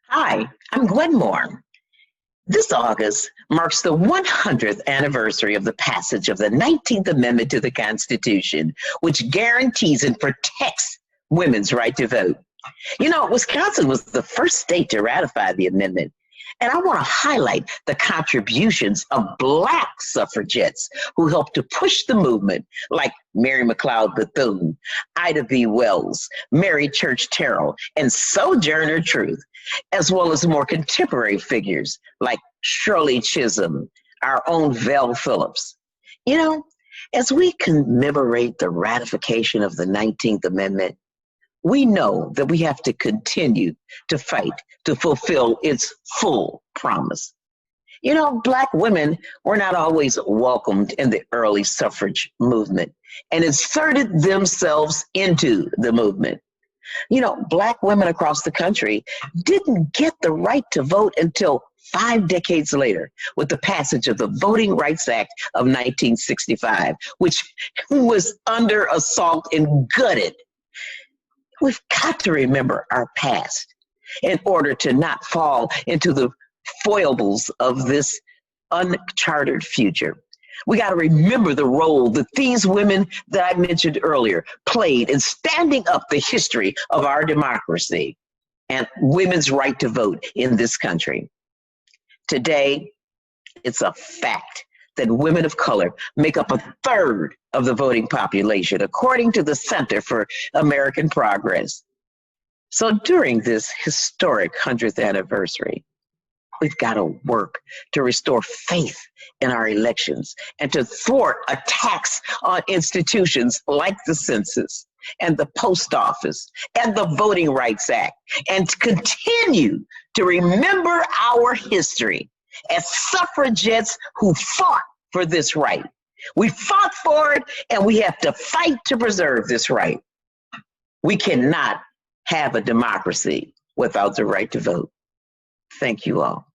Hi, I'm Gwen Moore. This August marks the 100th anniversary of the passage of the 19th Amendment to the Constitution, which guarantees and protects women's right to vote. Wisconsin was the first state to ratify the amendment. And I want to highlight the contributions of Black suffragettes who helped to push the movement, like Mary McLeod Bethune, Ida B. Wells, Mary Church Terrell, and Sojourner Truth, as well as more contemporary figures like Shirley Chisholm, our own Vel Phillips. You know, as we commemorate the ratification of the 19th Amendment, we know that we have to continue to fight to fulfill its full promise. Black women were not always welcomed in the early suffrage movement and inserted themselves into the movement. Black women across the country didn't get the right to vote until 5 decades later with the passage of the Voting Rights Act of 1965, which was under assault and gutted. We've got to remember our past in order to not fall into the foibles of this uncharted future. We got to remember the role that these women that I mentioned earlier played in standing up the history of our democracy and women's right to vote in this country. Today, it's a fact that women of color make up a third of the voting population, according to the Center for American Progress. So during this historic 100th anniversary, we've got to work to restore faith in our elections and to thwart attacks on institutions like the census and the post office and the Voting Rights Act, and to continue to remember our history as suffragettes who fought for this right. We fought for it, and we have to fight to preserve this right. We cannot have a democracy without the right to vote. Thank you all.